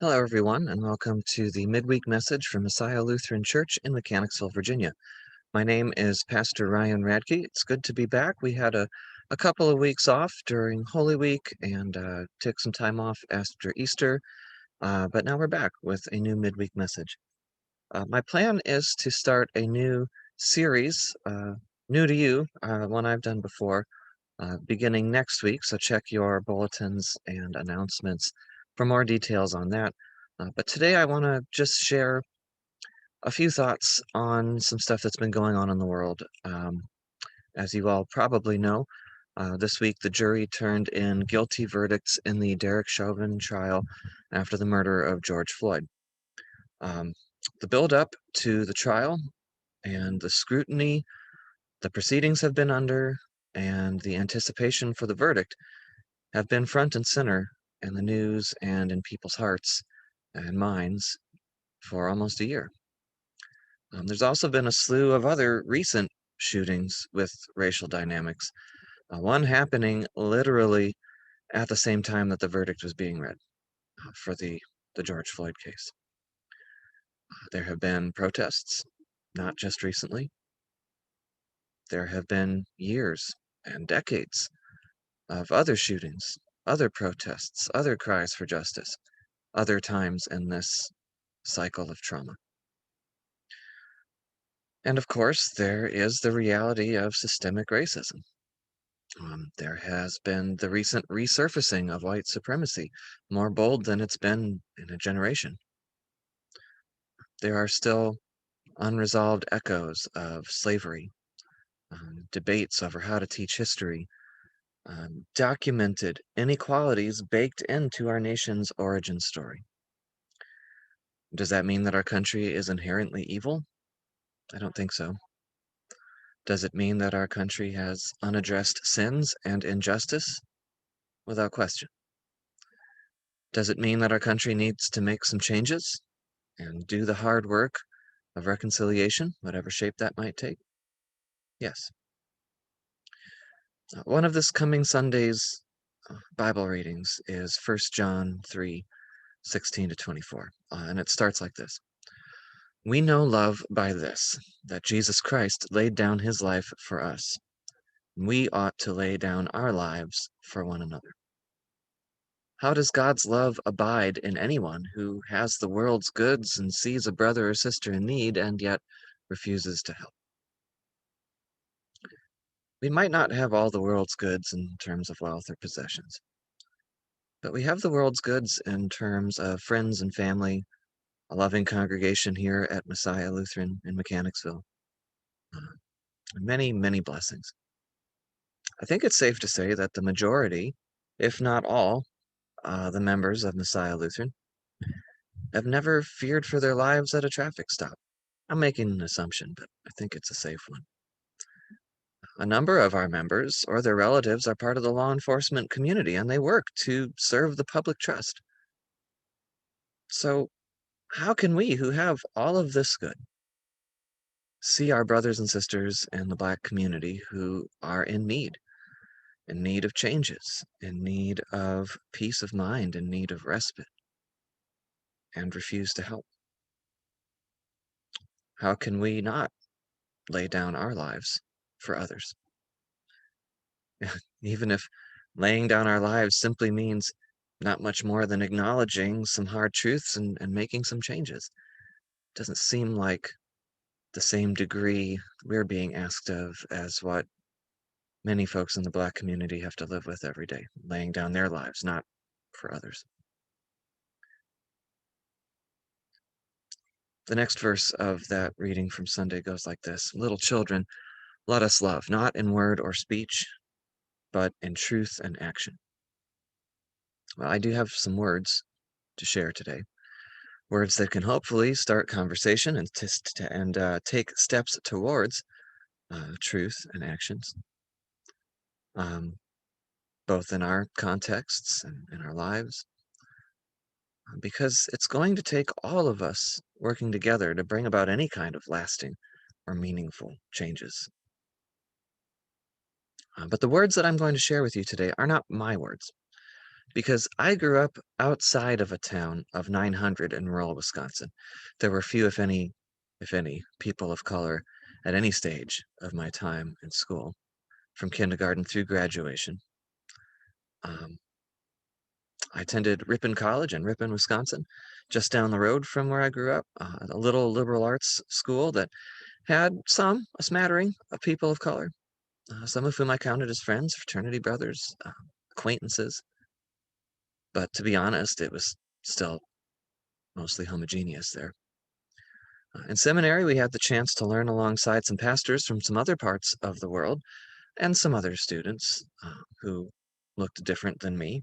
Hello, everyone, and welcome to the midweek message from Messiah Lutheran Church in Mechanicsville, Virginia. My name is Pastor Ryan Radke. It's good to be back. We had a couple of weeks off during Holy Week and took some time off after Easter, but now we're back with a new midweek message. My plan is to start a new series, new to you, one I've done before, beginning next week, so check your bulletins and announcements for more details on that. But today I want to just share a few thoughts on some stuff that's been going on in the world. As you all probably know, this week the jury turned in guilty verdicts in the Derek Chauvin trial after the murder of George Floyd. Um, the build-up to the trial and the scrutiny the proceedings have been under and the anticipation for the verdict have been front and center in the news and in people's hearts and minds for almost a year. There's also been a slew of other recent shootings with racial dynamics, one happening literally at the same time that the verdict was being read for the George Floyd case. There have been protests, not just recently. There have been years and decades of other shootings, other protests, other cries for justice, other times in this cycle of trauma. And of course, there is the reality of systemic racism. There has been the recent resurfacing of white supremacy, more bold than it's been in a generation. There are still unresolved echoes of slavery, debates over how to teach history, documented inequalities baked into our nation's origin story. Does that mean that our country is inherently evil? I don't think so. Does it mean that our country has unaddressed sins and injustice? Without question. Does it mean that our country needs to make some changes and do the hard work of reconciliation, whatever shape that might take? Yes. One of this coming Sunday's Bible readings is 1 John 3:16 to 24, and it starts like this. We know love by this, that Jesus Christ laid down his life for us. We ought to lay down our lives for one another. How does God's love abide in anyone who has the world's goods and sees a brother or sister in need and yet refuses to help? We might not have all the world's goods in terms of wealth or possessions, but we have the world's goods in terms of friends and family, a loving congregation here at Messiah Lutheran in Mechanicsville, uh, and many, many blessings. I think it's safe to say that the majority, if not all, the members of Messiah Lutheran have never feared for their lives at a traffic stop. I'm making an assumption, but I think it's a safe one. A number of our members or their relatives are part of the law enforcement community, and they work to serve the public trust. So, how can we, who have all of this good, see our brothers and sisters in the Black community who are in need of changes, in need of peace of mind, in need of respite, and refuse to help? How can we not lay down our lives for others? Even if laying down our lives simply means not much more than acknowledging some hard truths and making some changes. Doesn't seem like the same degree we're being asked of as what many folks in the Black community have to live with every day, laying down their lives, not for others. The next verse of that reading from Sunday goes like this. Little children, let us love, not in word or speech, but in truth and action. Well, I do have some words to share today. Words that can hopefully start conversation and take steps towards truth and actions, um, both in our contexts and in our lives, because it's going to take all of us working together to bring about any kind of lasting or meaningful changes. But the words that I'm going to share with you today are not my words. because I grew up outside of a town of 900 in rural Wisconsin. There were few, if any, people of color at any stage of my time in school, from kindergarten through graduation. Um, I attended Ripon College in Ripon, Wisconsin, just down the road from where I grew up, a little liberal arts school that had a smattering of people of color, some of whom I counted as friends, fraternity brothers, acquaintances. But to be honest, it was still mostly homogeneous there. In seminary, we had the chance to learn alongside some pastors from some other parts of the world and some other students who looked different than me.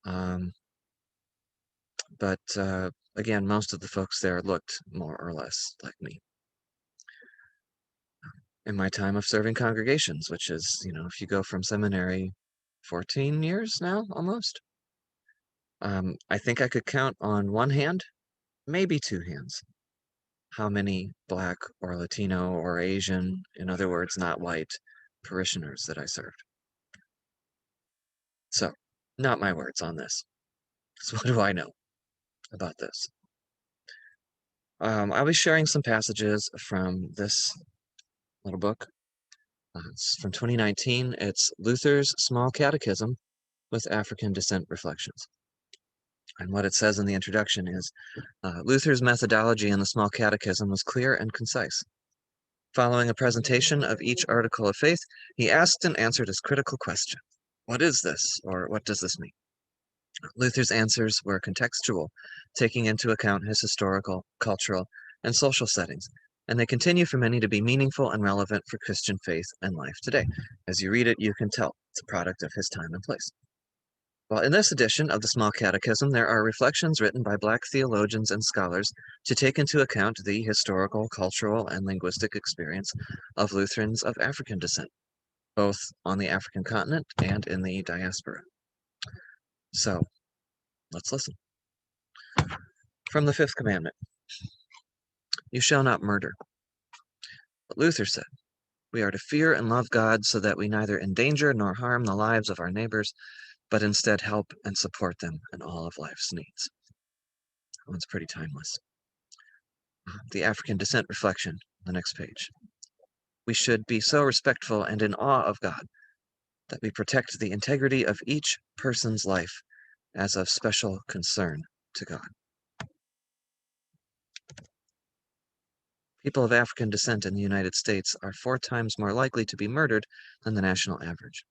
Um, but again, most of the folks there looked more or less like me. In my time of serving congregations, which is, if you go from seminary 14 years now, almost, I think I could count on one hand, maybe two hands, how many Black or Latino or Asian, in other words, not white, parishioners that I served. So, not my words on this. So what do I know about this? I'll be sharing some passages from this little book. It's from 2019. It's Luther's Small Catechism with African Descent Reflections. And what it says in the introduction is, Luther's methodology in the Small Catechism was clear and concise. Following a presentation of each article of faith, he asked and answered his critical question. What is this, or what does this mean? Luther's answers were contextual, taking into account his historical, cultural, and social settings, and they continue for many to be meaningful and relevant for Christian faith and life today. As you read it, you can tell it's a product of his time and place. Well, in this edition of the Small Catechism, there are reflections written by Black theologians and scholars to take into account the historical, cultural, and linguistic experience of Lutherans of African descent, both on the African continent and in the diaspora. So, let's listen. From the Fifth Commandment, you shall not murder. But Luther said, we are to fear and love God so that we neither endanger nor harm the lives of our neighbors, but instead help and support them in all of life's needs. That one's pretty timeless. The African descent reflection, the next page. We should be so respectful and in awe of God that we protect the integrity of each person's life as of special concern to God. People of African descent in the United States are 4 times more likely to be murdered than the national average.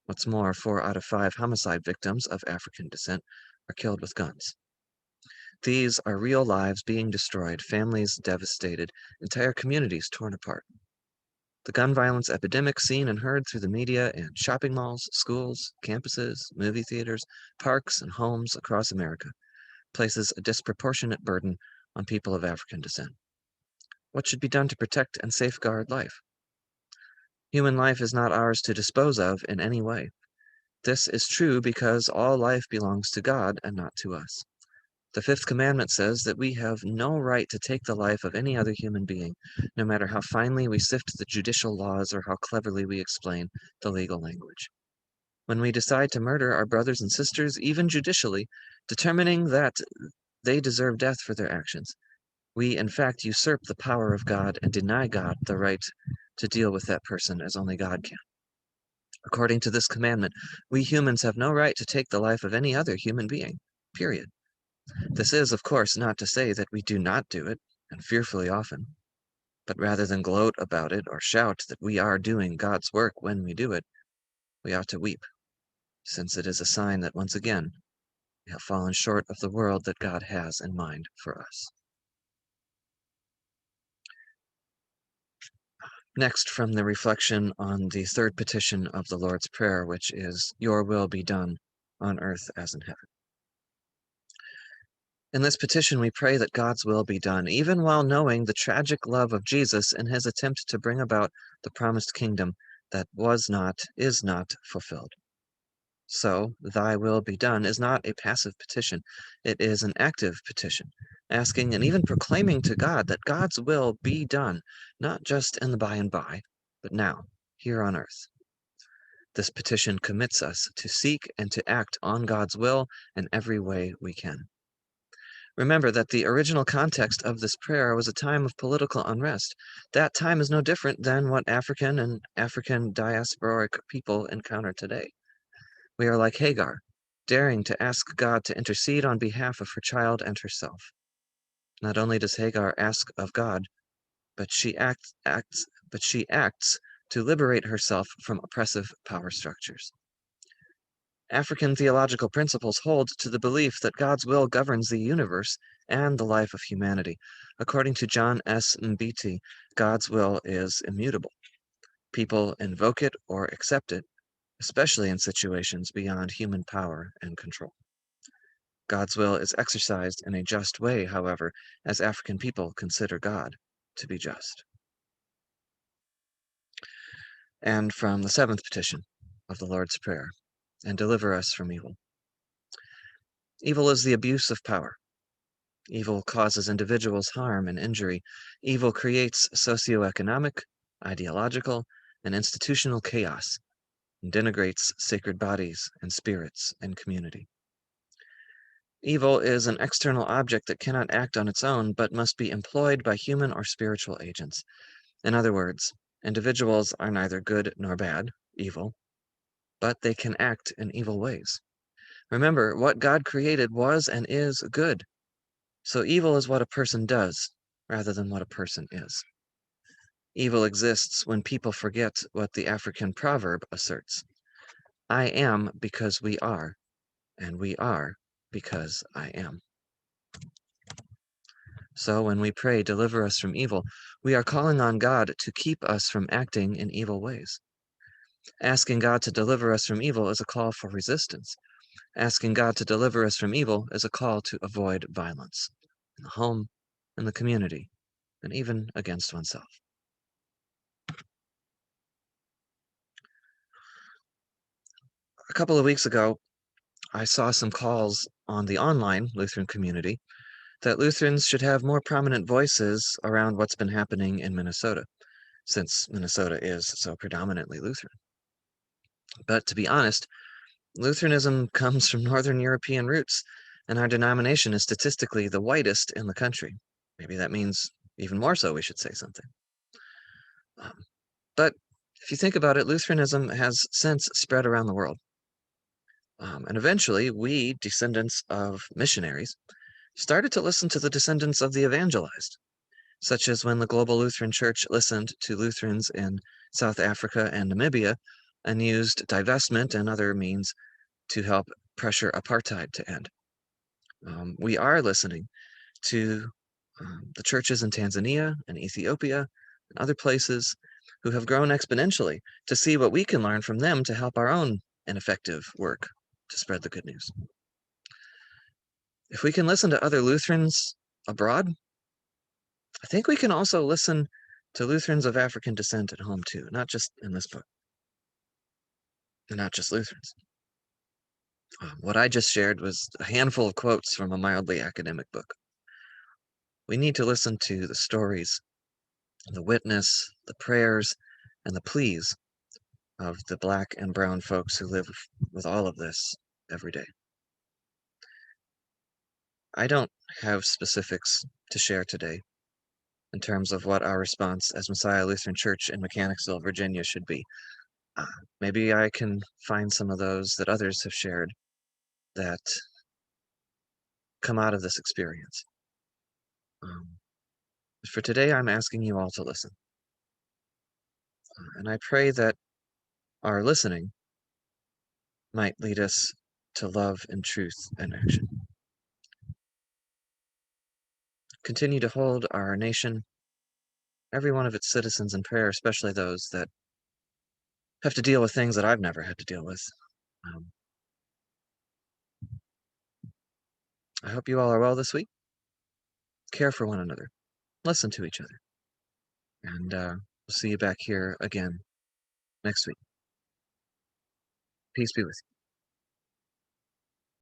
What's more, 4 out of 5 homicide victims of African descent are killed with guns. These are real lives being destroyed, families devastated, entire communities torn apart. The gun violence epidemic seen and heard through the media and shopping malls, schools, campuses, movie theaters, parks, and homes across America places a disproportionate burden on people of African descent. What should be done to protect and safeguard life? Human life is not ours to dispose of in any way. This is true because all life belongs to God and not to us. The Fifth Commandment says that we have no right to take the life of any other human being, no matter how finely we sift the judicial laws or how cleverly we explain the legal language. When we decide to murder our brothers and sisters, even judicially, determining that they deserve death for their actions, we in fact usurp the power of God and deny God the right to deal with that person as only God can. According to this commandment, we humans have no right to take the life of any other human being, period. This is, of course, not to say that we do not do it, and fearfully often, but rather than gloat about it or shout that we are doing God's work when we do it, we ought to weep, since it is a sign that once again we have fallen short of the world that God has in mind for us. Next, from the reflection on the third petition of the Lord's Prayer, which is, your will be done on earth as in heaven. In this petition, we pray that God's will be done, even while knowing the tragic love of Jesus in his attempt to bring about the promised kingdom that is not fulfilled. So, thy will be done is not a passive petition. It is an active petition, asking and even proclaiming to God that God's will be done, not just in the by and by, but now, here on earth. This petition commits us to seek and to act on God's will in every way we can. Remember that the original context of this prayer was a time of political unrest. That time is no different than what African and African diasporic people encounter today. We are like Hagar, daring to ask God to intercede on behalf of her child and herself. Not only does Hagar ask of God, but she acts to liberate herself from oppressive power structures. African theological principles hold to the belief that God's will governs the universe and the life of humanity. According to John S. Mbiti, God's will is immutable. People invoke it or accept it, especially in situations beyond human power and control. God's will is exercised in a just way, however, as African people consider God to be just. And from the seventh petition of the Lord's Prayer, and deliver us from evil. Evil is the abuse of power. Evil causes individuals harm and injury. Evil creates socioeconomic, ideological, and institutional chaos, and denigrates sacred bodies and spirits and community. Evil is an external object that cannot act on its own, but must be employed by human or spiritual agents. In other words, individuals are neither good nor bad, evil, but they can act in evil ways. Remember, what God created was and is good. So evil is what a person does, rather than what a person is. Evil exists when people forget what the African proverb asserts. I am because we are, and we are because I am. So when we pray, deliver us from evil, we are calling on God to keep us from acting in evil ways. Asking God to deliver us from evil is a call for resistance. Asking God to deliver us from evil is a call to avoid violence in the home, in the community, and even against oneself. A couple of weeks ago, I saw some calls on the online Lutheran community that Lutherans should have more prominent voices around what's been happening in Minnesota, since Minnesota is so predominantly Lutheran. But to be honest, Lutheranism comes from Northern European roots, and our denomination is statistically the whitest in the country. Maybe that means even more so we should say something. But if you think about it, Lutheranism has since spread around the world. And eventually, we, descendants of missionaries, started to listen to the descendants of the evangelized, such as when the Global Lutheran Church listened to Lutherans in South Africa and Namibia and used divestment and other means to help pressure apartheid to end. We are listening to the churches in Tanzania and Ethiopia and other places who have grown exponentially to see what we can learn from them to help our own ineffective work to spread the good news. If we can listen to other Lutherans abroad, I think we can also listen to Lutherans of African descent at home too, not just in this book, and not just Lutherans. What I just shared was a handful of quotes from a mildly academic book. We need to listen to the stories, the witness, the prayers, and the pleas of the Black and brown folks who live with all of this every day. I don't have specifics to share today in terms of what our response as Messiah Lutheran Church in Mechanicsville, Virginia should be. Maybe I can find some of those that others have shared that come out of this experience. For today, I'm asking you all to listen. And I pray that our listening might lead us to love and truth and action. Continue to hold our nation, every one of its citizens in prayer, especially those that have to deal with things that I've never had to deal with. I hope you all are well this week. Care for one another. Listen to each other. And we'll see you back here again next week. Peace be with you.